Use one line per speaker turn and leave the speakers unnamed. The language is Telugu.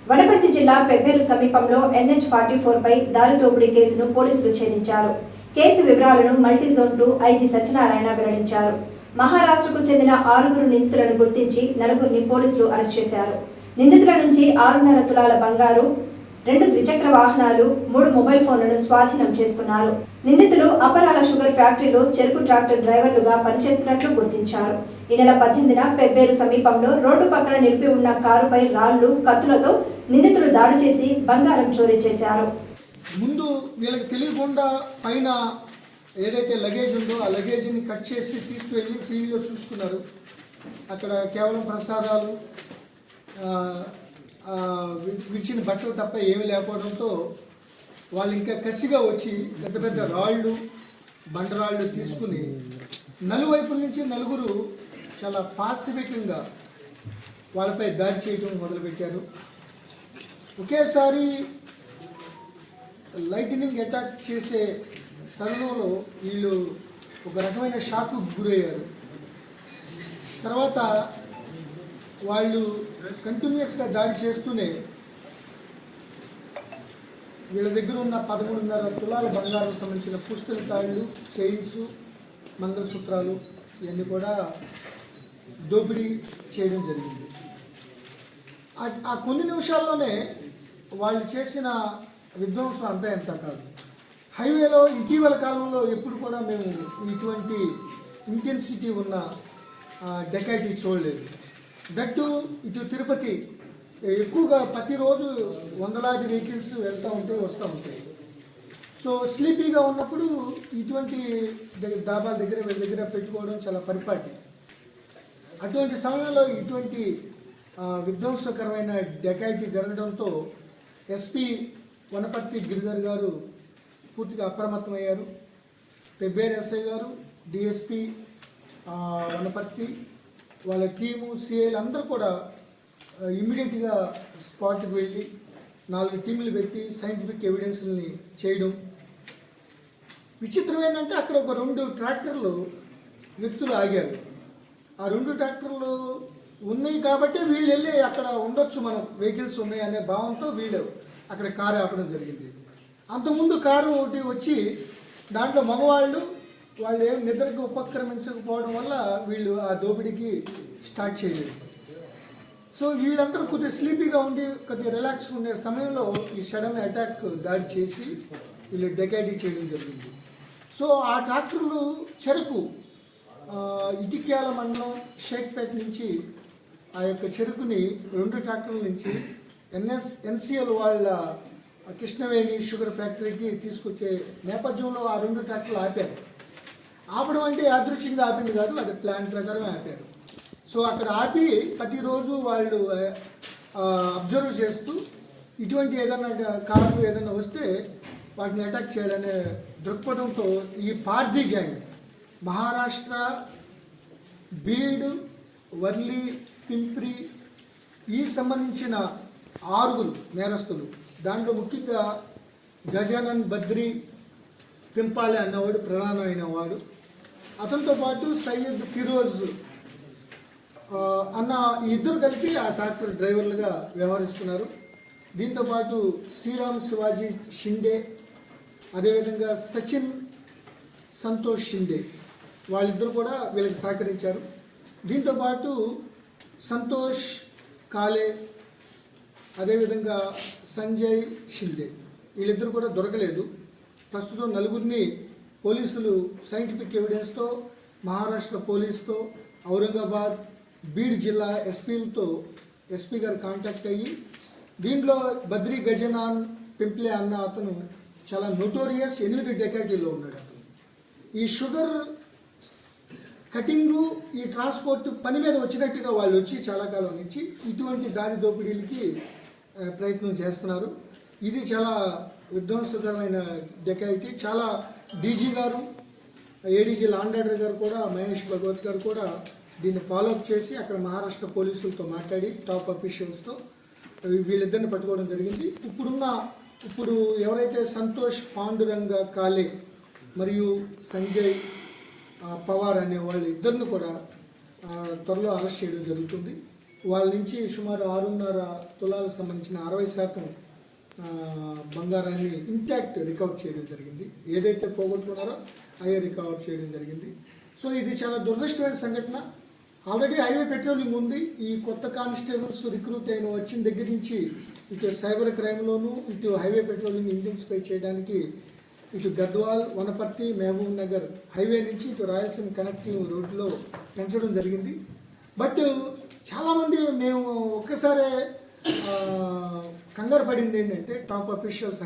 వనపర్తి జిల్లా పెబ్బేరు సమీపంలో NH-44 పై దారి దోపిడీ కేసును పోలీసులు ఛేదించారు. కేసు వివరాలను మల్టీ జోన్ 2 ఐజీ సత్యనారాయణ వెల్లడించారు. మహారాష్ట్రకు చెందిన 6 నిందితులను గుర్తించి 4 పోలీసులు అరెస్ట్ చేశారు. నిందితుల నుంచి 6.5 తులాల బంగారు, 2 ద్విచక్ర వాహనాలు, 3 మొబైల్ ఫోన్లను స్వాధీనం చేసుకున్నారు. నిందితులు అపరాల షుగర్ ఫ్యాక్టరీలో చెరుకు ట్రాక్టర్ డ్రైవర్లుగా పనిచేస్తున్నట్లు గుర్తించారు. ఈ నెల 18న పెబ్బేరు సమీపంలో రోడ్డు పక్కన నిలిపి ఉన్న కారుపై రాళ్లు, కత్తులతో నిందితులు దాడి చేసి బంగారం చోరీ చేశారు.
ముందు వీళ్ళకి తెలియకుండా పైన ఏదైతే లగేజ్ ఉందో ఆ లగేజ్ని కట్ చేసి తీసుకువెళ్ళి ఫీల్డ్లో చూసుకున్నారు. అక్కడ కేవలం ప్రసాదాలు, విడిచిన బట్టలు తప్ప ఏమీ లేకపోవడంతో వాళ్ళు ఇంకా కసిగా వచ్చి పెద్ద పెద్ద రాళ్ళు, బండరాళ్ళు తీసుకుని నలువైపుల నుంచి 4 చాలా పాసిఫికంగా వాళ్ళపై దాడి చేయడం మొదలుపెట్టారు. ఒకేసారి లైట్నింగ్ అటాక్ చేసే తరుణంలో వీళ్ళు ఒక రకమైన షాక్కు గురయ్యారు. తర్వాత వాళ్ళు కంటిన్యూస్గా దాడి చేస్తూనే వీళ్ళ దగ్గర ఉన్న 13.5 తులాల బంగారం సంబంధించిన పుస్తల తాళ్ళు, చైన్స్, మంగళసూత్రాలు ఇవన్నీ కూడా దోపిడీ చేయడం జరిగింది. ఆ కొన్ని నిమిషాల్లోనే వాళ్ళు చేసిన విధ్వంసం అంతా ఎంత కాదు. హైవేలో ఇటీవల కాలంలో ఎప్పుడు కూడా మేము ఇటువంటి ఇంటెన్సిటీ ఉన్న డెకాయిటీ చూడలేదు. దట్టు ఇటు తిరుపతి ఎక్కువగా ప్రతిరోజు వందలాది వెహికల్స్ వెళ్తూ ఉంటాయి, వస్తూ ఉంటాయి. సో స్లీపీగా ఉన్నప్పుడు ఇటువంటి డాబాల దగ్గర వీళ్ళ దగ్గర పెట్టుకోవడం చాలా పరిపాటి. అటువంటి సమయంలో ఇటువంటి విధ్వంసకరమైన డెకాయిటీ జరగడంతో ఎస్పీ వనపర్తి గిరిధర్ గారు పూర్తిగా అప్రమత్తమయ్యారు. పెబ్బేరు ఎస్ఐ గారు, డిఎస్పీ వనపర్తి, వాళ్ళ టీము, సిఐలు అందరూ కూడా ఇమ్మీడియట్గా స్పాట్కి వెళ్ళి 4 టీములు పెట్టి సైంటిఫిక్ ఎవిడెన్స్ని చేయడం. విచిత్రం ఏంటంటే అక్కడ ఒక 2 ట్రాక్టర్లు వ్యక్తులు ఆగారు. ఆ 2 ట్రాక్టర్లు ఉన్నాయి కాబట్టి వీళ్ళు వెళ్ళి అక్కడ ఉండొచ్చు, మనం వెహికల్స్ ఉన్నాయి అనే భావంతో వీళ్ళు అక్కడ కారు ఆపడం జరిగింది. అంతకుముందు కారు ఒకటి వచ్చి దాంట్లో మగవాళ్ళు వాళ్ళు ఏం నిద్రకి ఉపక్రమించకపోవడం వల్ల వీళ్ళు ఆ దోపిడీకి స్టార్ట్ చేయలేదు. సో వీళ్ళందరూ కొద్దిగా స్లీపీగా ఉండి కొద్దిగా రిలాక్స్గా ఉండే సమయంలో ఈ సడన్ అటాక్ దాడి చేసి వీళ్ళు డెకాయిటీ చేయడం జరిగింది. సో ఆ ట్రాక్టర్లు చెరుకు ఇటిక్యాల మండలం షేక్పేట నుంచి ఆ యొక్క చెరుకుని 2 ట్రాక్టర్ల నుంచి ఎన్సిఎల్ వాళ్ళ కృష్ణవేణి షుగర్ ఫ్యాక్టరీకి తీసుకొచ్చే నేపథ్యంలో ఆ 2 ట్రాక్టర్లు ఆపారు. ఆపడం అంటే యాదృచ్ఛికంగా ఆపింది కాదు, అది ప్లాన్ ప్రకారం ఆపారు. సో అక్కడ ఆపి ప్రతిరోజు వాళ్ళు అబ్జర్వ్ చేస్తూ ఇటువంటి ఏదైనా కారు ఏదైనా వస్తే వాటిని అటాక్ చేయాలనే దృక్పథంతో ఈ పార్థి గ్యాంగ్ మహారాష్ట్ర, బీడ్, వర్లి, పింప్రి ఈ సంబంధించిన 6 నేరస్తులు, దాంట్లో ముఖ్యంగా గజానన్ బద్రి పింపాలే అన్నవాడు ప్రధానమైన వాడు. అతనితో పాటు సయ్యద్ ఫిరోజ్ అన్న ఇద్దరు కలిపి ఆ ట్రాక్టర్ డ్రైవర్లుగా వ్యవహరిస్తున్నారు. దీంతోపాటు శ్రీరామ్ శివాజీ షిండే, అదేవిధంగా సచిన్ సంతోష్ షిండే వాళ్ళిద్దరు కూడా వీళ్ళకి సహకరించారు. దీంతోపాటు సంతోష్ కాలే, అదేవిధంగా సంజయ్ షిండే వీళ్ళిద్దరు కూడా దొరకలేదు. ప్రస్తుతం 4 పోలీసులు సైంటిఫిక్ ఎవిడెన్స్తో మహారాష్ట్ర పోలీసుతో, ఔరంగాబాద్, బీడ్ జిల్లా ఎస్పీలతో ఎస్పీ గారు కాంటాక్ట్ అయ్యి దీంట్లో బద్రి గజనాన్ పింప్లే అన్న అతను చాలా నోటోరియస్ 8 డెకాయిటీలో ఉన్నాడు. అతను ఈ షుగర్ కటింగు, ఈ ట్రాన్స్పోర్ట్ పని మీద వచ్చినట్టుగా వాళ్ళు వచ్చి చాలా కాలం నుంచి ఇటువంటి దారి దోపిడీలకి ప్రయత్నం చేస్తున్నారు. ఇది చాలా విధ్వంసకరమైన డెకాయిటీ. చాలా డీజీ గారు, ఏడీజీ లాండ్ ఆర్డర్ గారు కూడా, మహేష్ భగవత్ గారు కూడా దీన్ని ఫాలోఅప్ చేసి అక్కడ మహారాష్ట్ర పోలీసులతో మాట్లాడి టాప్ అఫీషియల్స్తో వీళ్ళిద్దరిని పట్టుకోవడం జరిగింది. ఇప్పుడు ఎవరైతే సంతోష్ పాండురంగ కాలే మరియు సంజయ్ పవార్ అనే వాళ్ళు ఇద్దరిని కూడా త్వరలో అరెస్ట్ చేయడం జరుగుతుంది. వాళ్ళ నుంచి సుమారు 6.5 తులాలకు సంబంధించిన 60% బంగారాన్ని ఇంటాక్ట్ రికవర్ చేయడం జరిగింది. ఏదైతే పోగొట్టుకున్నారో అయ్యే రికవర్ చేయడం జరిగింది. సో ఇది చాలా దురదృష్టమైన సంఘటన. ఆల్రెడీ హైవే పెట్రోలింగ్ ఉంది. ఈ కొత్త కానిస్టేబుల్స్ రిక్రూట్ అయిన వచ్చిన దగ్గర నుంచి ఇటు సైబర్ క్రైమ్లోను ఇటు హైవే పెట్రోలింగ్ ఇంటెన్సిఫై చేయడానికి ఇటు గద్వాల్, వనపర్తి, మహబూబ్ నగర్ హైవే నుంచి ఇటు రాయలసీమ కనెక్టివ్ రోడ్లో పెంచడం జరిగింది. బట్ చాలామంది మేము ఒక్కసారి కంగారు పడింది ఏంటంటే టాప్ అఫీషియల్స్